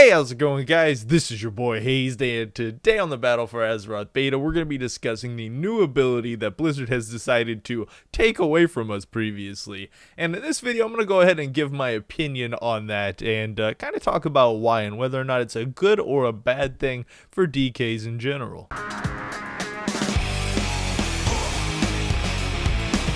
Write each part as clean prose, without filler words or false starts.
Hey, how's it going, guys? This is your boy Hazzed, and today on the Battle for Azeroth beta, we're going to be discussing the new ability that Blizzard has decided to take away from us previously. And in this video, I'm going to go ahead and give my opinion on that and kind of talk about why and whether or not it's a good or a bad thing for Decays in general.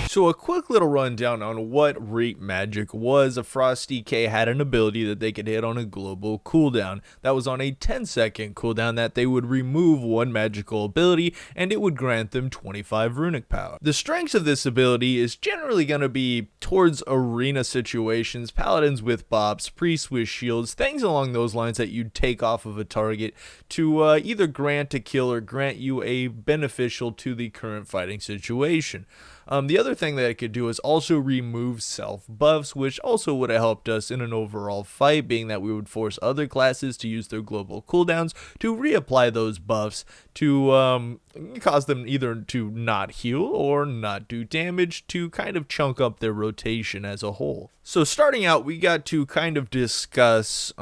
So a quick little rundown on what Reap Magic was. A Frost Decay had an ability that they could hit on a global cooldown. That was on a 10-second cooldown that they would remove one magical ability and it would grant them 25 runic power. The strengths of this ability is generally going to be towards arena situations, paladins with bops, priests with shields, things along those lines that you'd take off of a target to either grant a kill or grant you a beneficial to the current fighting situation. The other thing that it could do is also remove self buffs, which also would have helped us in an overall fight, being that we would force other classes to use their global cooldowns to reapply those buffs to cause them either to not heal or not do damage, to kind of chunk up their rotation as a whole. So starting out, we got to kind of discuss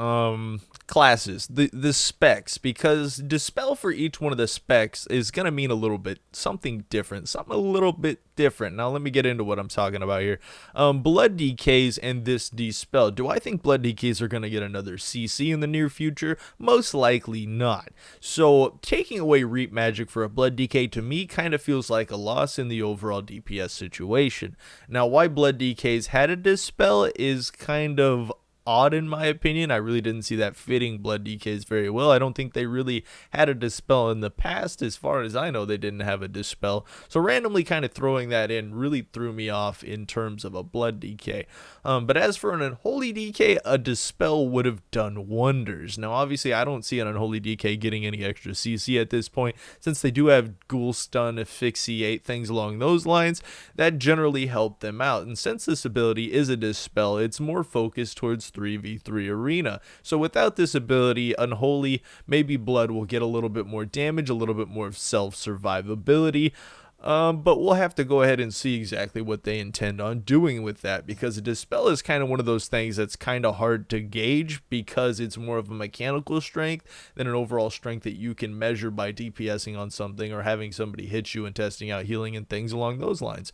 classes, the specs, because dispel for each one of the specs is going to mean a little bit something different, something a little bit different. Now let me get into what I'm talking about here. Blood Decays and this dispel. Do I think Blood Decays are going to get another CC in the near future? Most likely not. So taking away Reap Magic for a Blood Decay to me kind of feels like a loss in the overall DPS situation. Now why Blood Decays had a dispel is kind of odd in my opinion. I really didn't see that fitting Blood Decays very well. I don't think they really had a dispel in the past. As far as I know, they didn't have a dispel. So randomly kind of throwing that in really threw me off in terms of a Blood Decay. But as for an Unholy Decay, a dispel would have done wonders. Now obviously I don't see an Unholy Decay getting any extra CC at this point, since they do have Ghoul Stun, Asphyxiate, things along those lines that generally help them out. And since this ability is a dispel, it's more focused towards 3v3 arena. So without this ability, Unholy, maybe Blood will get a little bit more damage, a little bit more self-survivability. But we'll have to go ahead and see exactly what they intend on doing with that, because a dispel is kind of one of those things that's kind of hard to gauge, because it's more of a mechanical strength than an overall strength that you can measure by DPSing on something or having somebody hit you and testing out healing and things along those lines.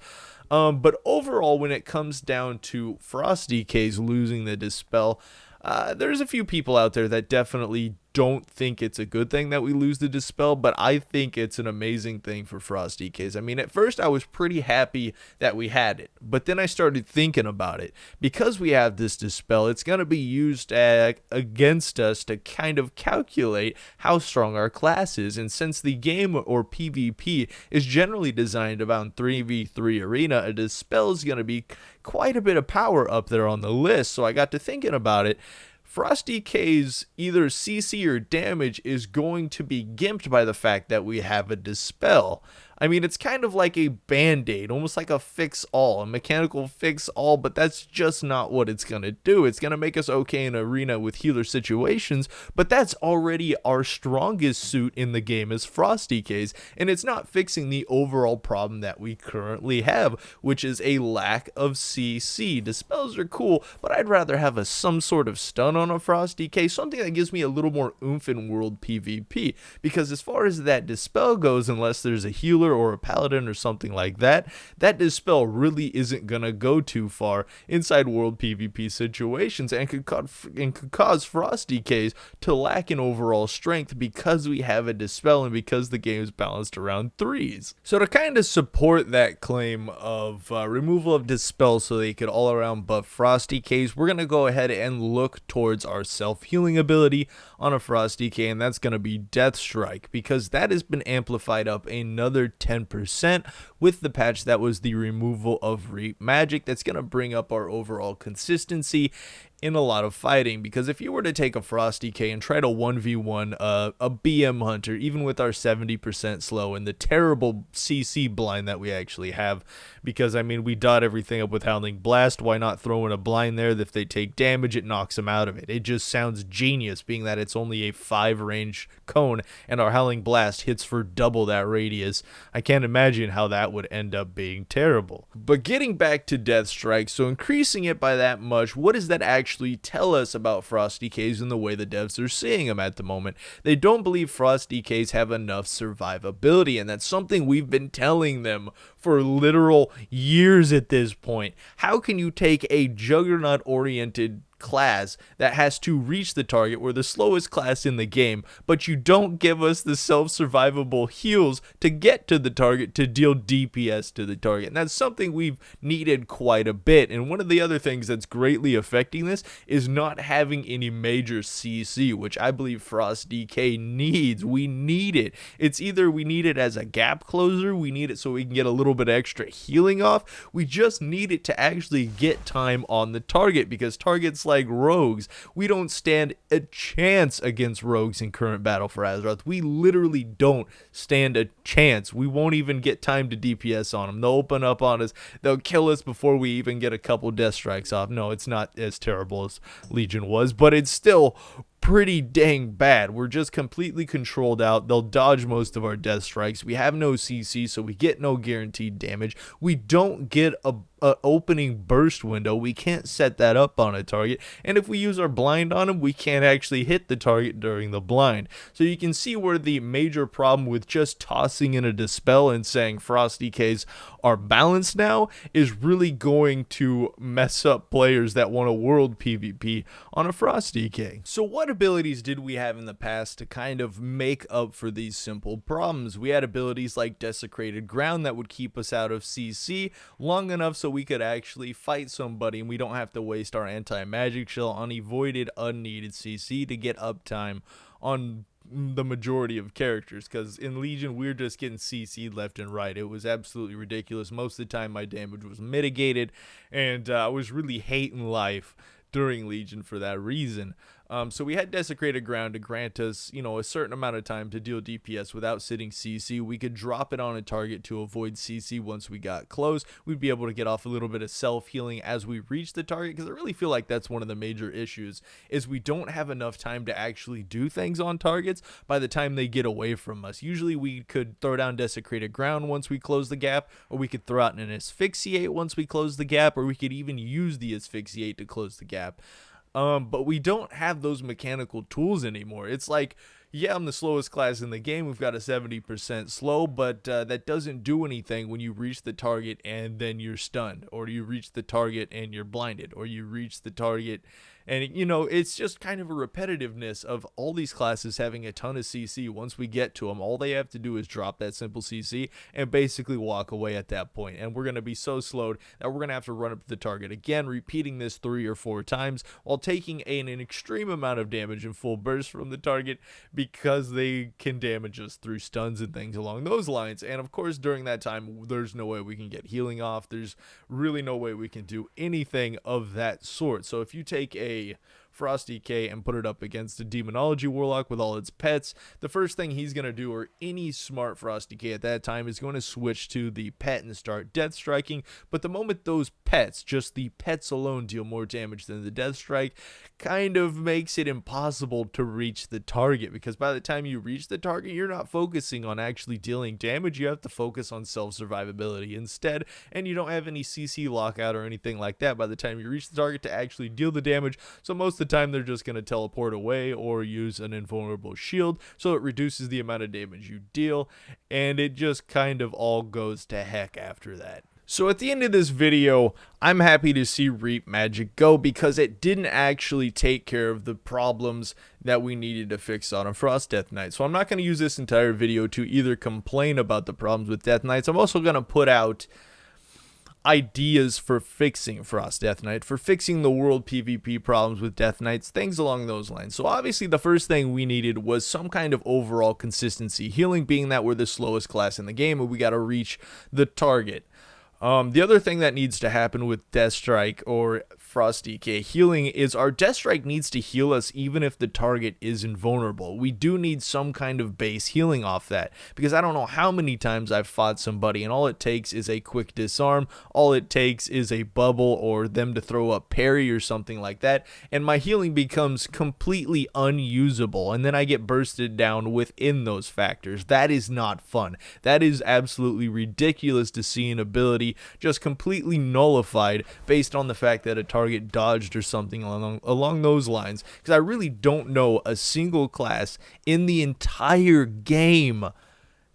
But overall, when it comes down to Frost Decays losing the dispel, there's a few people out there that definitely don't think it's a good thing that we lose the dispel, but I think it's an amazing thing for Frost Decays. I mean, at first I was pretty happy that we had it, but then I started thinking about it. Because we have this dispel, it's going to be used against us to kind of calculate how strong our class is, and since the game or PvP is generally designed around 3v3 arena, a dispel is going to be quite a bit of power up there on the list. So I got to thinking about it. Frost Decay's either CC or damage is going to be gimped by the fact that we have a dispel. I mean, it's kind of like a band-aid, almost like a fix-all, a mechanical fix-all, but that's just not what it's going to do. It's going to make us okay in arena with healer situations, but that's already our strongest suit in the game is Frost Decays, and it's not fixing the overall problem that we currently have, which is a lack of CC. Dispels are cool, but I'd rather have some sort of stun on a Frost Decay, something that gives me a little more oomph in world PvP, because as far as that dispel goes, unless there's a healer or a paladin or something like that, that dispel really isn't gonna go too far inside world PvP situations, and could cause Frost Decays to lack in overall strength because we have a dispel and because the game is balanced around threes. So to kind of support that claim of removal of dispel so they could all around buff Frost Decays, we're gonna go ahead and look towards our self-healing ability on a Frost Decay, and that's gonna be Death Strike, because that has been amplified up another 10% with the patch that was the removal of Reap Magic. That's going to bring up our overall consistency in a lot of fighting, because if you were to take a Frost Decay and try to 1v1 a BM Hunter, even with our 70% slow and the terrible CC blind that we actually have, because I mean we dot everything up with Howling Blast, why not throw in a blind there that if they take damage it knocks them out of it? It just sounds genius, being that it's only a 5 range cone and our Howling Blast hits for double that radius. I can't imagine how that would end up being terrible. But getting back to Death Strike, so increasing it by that much, what does that actually actually tell us about Frost Decays in the way the devs are seeing them at the moment. They don't believe Frost Decays have enough survivability, and that's something we've been telling them for literal years at this point. How can you take a juggernaut-oriented class that has to reach the target, we're the slowest class in the game, but you don't give us the self-survivable heals to get to the target to deal DPS to the target? And that's something we've needed quite a bit. And one of the other things that's greatly affecting this is not having any major CC, which I believe Frost Decay needs. We need it. It's either we need it as a gap closer, we need it so we can get a little bit extra healing off, we just need it to actually get time on the target, because targets like rogues, we don't stand a chance against rogues in current battle for Azeroth. We literally don't stand a chance. We won't even get time to DPS on them. They'll open up on us, they'll kill us before we even get a couple death strikes off. No, it's not as terrible as Legion was, but it's still pretty dang bad. We're just completely controlled out. They'll dodge most of our death strikes. We have no CC, so we get no guaranteed damage. We don't get a opening burst window. We can't set that up on a target, and if we use our blind on them, we can't actually hit the target during the blind. So you can see where the major problem with just tossing in a dispel and saying Frost Decays are balanced now is really going to mess up players that want a world PvP on a Frost Decay. So what abilities did we have in the past to kind of make up for these simple problems? We had abilities like Desecrated Ground that would keep us out of CC long enough so we could actually fight somebody and we don't have to waste our anti-magic shell on avoided unneeded CC to get uptime on the majority of characters, because in Legion we're just getting CC'd left and right. It was absolutely ridiculous. Most of the time my damage was mitigated, and I was really hating life during Legion for that reason. So we had Desecrated Ground to grant us, a certain amount of time to deal DPS without sitting CC. We could drop it on a target to avoid CC once we got close. We'd be able to get off a little bit of self-healing as we reach the target, because I really feel like that's one of the major issues, is we don't have enough time to actually do things on targets by the time they get away from us. Usually we could throw down Desecrated Ground once we close the gap, or we could throw out an Asphyxiate once we close the gap, or we could even use the Asphyxiate to close the gap. But we don't have those mechanical tools anymore. It's like, yeah, I'm the slowest class in the game. We've got a 70% slow, but that doesn't do anything when you reach the target and then you're stunned, or you reach the target and you're blinded, or you reach the target and, it's just kind of a repetitiveness of all these classes having a ton of CC. Once we get to them, all they have to do is drop that simple CC and basically walk away at that point. And we're going to be so slowed that we're going to have to run up to the target again, repeating this 3 or 4 times while taking an extreme amount of damage in full burst from the target, because they can damage us through stuns and things along those lines. And of course, during that time, there's no way we can get healing off. There's really no way we can do anything of that sort. So if you take a Frost Decay and put it up against a Demonology Warlock with all its pets, the first thing he's going to do, or any smart Frost Decay at that time, is going to switch to the pet and start death striking. But the moment those pets, just the pets alone, deal more damage than the death strike, kind of makes it impossible to reach the target, because by the time you reach the target, you're not focusing on actually dealing damage. You have to focus on self-survivability instead, and you don't have any CC lockout or anything like that by the time you reach the target to actually deal the damage. So most of the time they're just going to teleport away or use an invulnerable shield, so it reduces the amount of damage you deal, and it just kind of all goes to heck after that. So at the end of this video, I'm happy to see Reap Magic go, because it didn't actually take care of the problems that we needed to fix on a Frost Death Knight. So I'm not going to use this entire video to either complain about the problems with Death Knights. I'm also going to put out ideas for fixing Frost Death Knight, for fixing the world PvP problems with Death Knights, things along those lines. So obviously the first thing we needed was some kind of overall consistency. Healing being that we're the slowest class in the game and we got to reach the target. The other thing that needs to happen with Death Strike or Frost Decay healing is our Death Strike needs to heal us even if the target is invulnerable. We do need some kind of base healing off that, because I don't know how many times I've fought somebody and all it takes is a quick disarm, all it takes is a bubble or them to throw up parry or something like that, and my healing becomes completely unusable, and then I get bursted down within those factors. That is not fun. That is absolutely ridiculous to see an ability just completely nullified based on the fact that a target target dodged or something along those lines, because I really don't know a single class in the entire game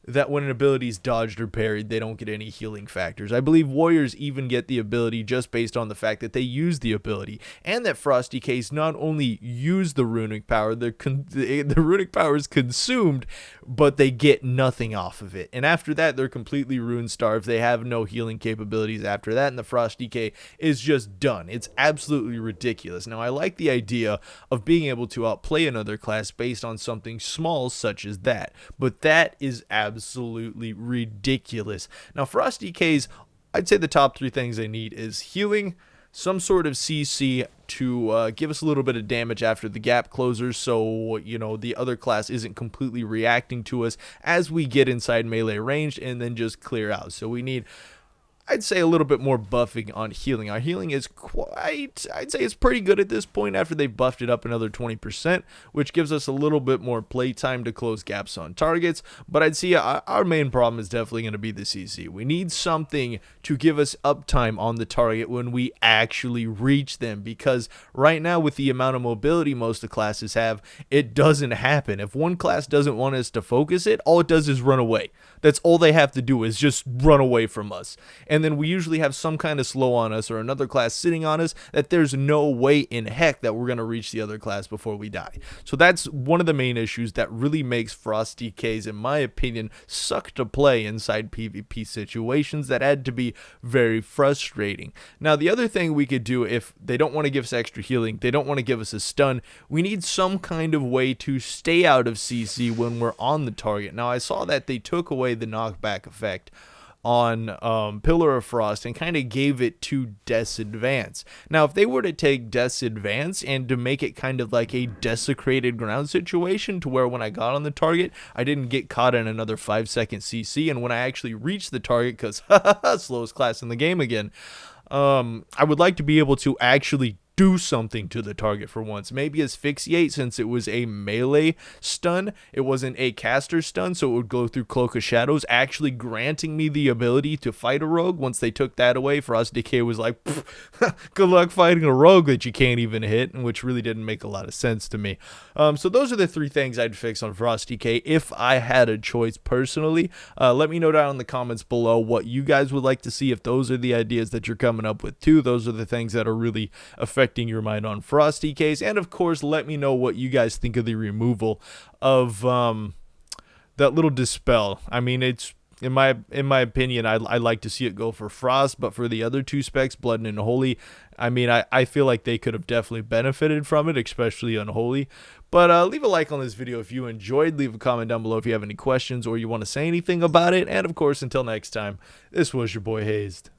that when an ability is dodged or parried, they don't get any healing factors. I believe warriors even get the ability just based on the fact that they use the ability, and that Frost Decays not only use the runic power, the runic power is consumed, but they get nothing off of it. And after that, they're completely rune starved. They have no healing capabilities after that, and the Frost Decay is just done. It's absolutely ridiculous. Now, I like the idea of being able to outplay another class based on something small such as that, but that is absolutely ridiculous. Now, Frost Decays, I'd say the top 3 things they need is healing, some sort of CC to give us a little bit of damage after the gap closers, so the other class isn't completely reacting to us as we get inside melee range, and then just clear out. So we need, I'd say, a little bit more buffing on healing. Our healing is I'd say it's pretty good at this point after they've buffed it up another 20%, which gives us a little bit more play time to close gaps on targets. But I'd say our main problem is definitely going to be the CC. We need something to give us uptime on the target when we actually reach them, because right now with the amount of mobility most of the classes have, it doesn't happen. If one class doesn't want us to focus it, all it does is run away. That's all they have to do, is just run away from us. And then we usually have some kind of slow on us or another class sitting on us that there's no way in heck that we're going to reach the other class before we die. So that's one of the main issues that really makes Frost Decays, in my opinion, suck to play inside PvP situations that had to be very frustrating. Now, the other thing we could do, if they don't want to give us extra healing, they don't want to give us a stun, we need some kind of way to stay out of CC when we're on the target. Now, I saw that they took away the knockback effect on Pillar of Frost and kind of gave it to Death's Advance. Now, if they were to take Death's Advance and to make it kind of like a Desecrated Ground situation, to where when I got on the target, I didn't get caught in another 5-second CC, and when I actually reached the target, because slowest class in the game again, I would like to be able to actually do something to the target for once. Maybe asphyxiate, since it was a melee stun, it wasn't a caster stun, so it would go through Cloak of Shadows, actually granting me the ability to fight a rogue. Once they took that away, Frost Decay was like, good luck fighting a rogue that you can't even hit, which really didn't make a lot of sense to me. So those are the 3 things I'd fix on Frost Decay if I had a choice personally. Let me know down in the comments below what you guys would like to see, if those are the ideas that you're coming up with too. Those are the things that are really affecting your mind on Frost Decays. And of course, let me know what you guys think of the removal of that little dispel. I mean, it's in my opinion, I like to see it go for Frost, but for the other 2 specs, Blood and Unholy, I mean, I feel like they could have definitely benefited from it, especially Unholy. But leave a like on this video if you enjoyed. Leave a comment down below if you have any questions or you want to say anything about it. And of course, until next time, this was your boy Hazzed.